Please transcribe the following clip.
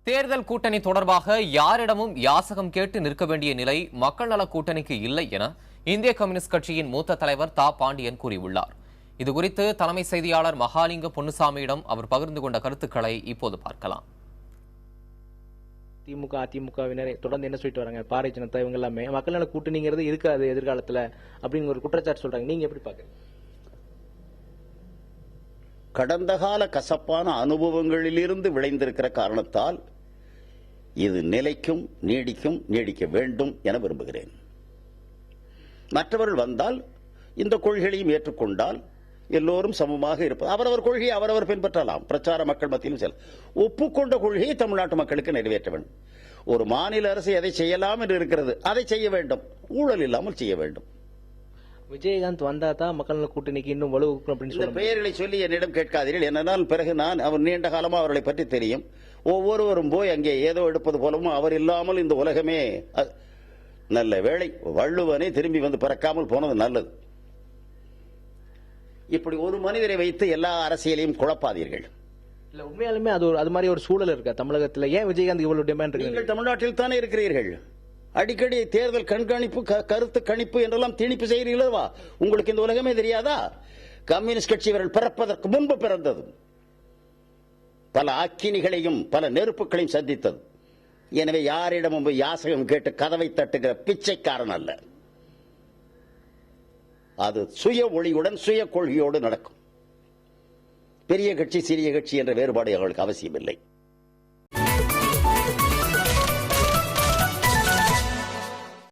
தேர்தல் கூட்டணி தொடர்பாக யாரிடமும் யாசகம் கேட்டு நிற்க வேண்டிய நிலை மக்கள் நல கூட்டணிக்கு இல்லை என இந்திய கம்யூனிஸ்ட் கட்சியின் மூத்த தலைவர் தா பாண்டியன் கூறியுள்ளார். இதுகுறித்து தலைமை செய்தியாளர் மகாலிங்க பொன்னுசாமியிடம் அவர் பகிர்ந்து கொண்ட கருத்துக்களை இப்போது பார்க்கலாம். திமுக அதிமுகவினர் தொடர்ந்து என்ன சொல்லிட்டு வராங்க, பாரதிய ஜனதா இவங்க எல்லாமே மக்கள் நல கூட்டணிங்கிறது இருக்காது எதிர்காலத்துல அப்படிங்கிற ஒரு குற்றச்சாட்டு சொல்றாங்க. நீங்க எப்படி பாக்குறீங்க? கடந்த கால கசப்பான அனுபவங்களிலிருந்து விளைந்திருக்கிற காரணத்தால் இது நிலைக்கும் நீடிக்க வேண்டும் என விரும்புகிறேன். மற்றவர்கள் வந்தால் இந்த கொள்கைகளையும் ஏற்றுக்கொண்டால் எல்லோரும் சமமாக இருப்பது. அவரவர் கொள்கையை அவரவர் பின்பற்றலாம். பிரச்சார மக்கள் மத்தியிலும் செல்ல ஒப்புக்கொண்ட கொள்கையை தமிழ்நாட்டு மக்களுக்கு நிறைவேற்ற வேண்டும். ஒரு மாநில அரசு எதை செய்யலாம் என்று இருக்கிறது, அதை செய்ய வேண்டும். ஊழல் இல்லாமல் செய்ய வேண்டும். விஜயகாந்த் வந்தா தான் மக்கள் நல கூட்டணிக்கு இன்னும் வலுவூக்கும் அப்படின்னு இந்த பெயர்களை சொல்லி என்னிடம் கேட்காதீர்கள். என்னென்னால் பிறகு அவர் நீண்ட காலமா அவர்களை பற்றி தெரியும். ஒவ்வொருவரும் போய் அங்கே ஏதோ எடுப்பது போலவும் அவர் இல்லாமல் இந்த உலகமே நல்ல வேளை வள்ளுவனை திரும்பி வந்து பிறக்காமல் போனது நல்லது. இப்படி ஒரு மனிதரை வைத்து எல்லா அரசியலையும் குழப்பாதீர்கள். இல்ல உண்மையாலுமே அது மாதிரி ஒரு சூழல் இருக்கா தமிழகத்தில்? ஏன் விஜயகாந்த் இவ்வளவு டிமாண்ட் இருக்கு? நீங்கள் தமிழ்நாட்டில் தானே இருக்கிறீர்கள். அடிக்கடி தேர்தல் கண்காணிப்பு, கருத்து கணிப்பு என்றெல்லாம் திணிப்பு செய்கிறீர்களா? உங்களுக்கு இந்த உலகமே தெரியாதா? கம்யூனிஸ்ட் கட்சி இவர்கள் பிறப்பதற்கு முன்பு பிறந்தது. பல அக்கினிகளையும் பல நெருப்புகளையும் சந்தித்தது. எனவே யாரிடமும் யாசகம் கேட்டு கதவை தட்டுகிற பிச்சைக்காரன் அல்ல. அது சுய ஒளியுடன் சுய கொள்கையோடு நடக்கும். பெரிய கட்சி சிறிய கட்சி என்ற வேறுபாடு அவர்களுக்கு அவசியம் இல்லை.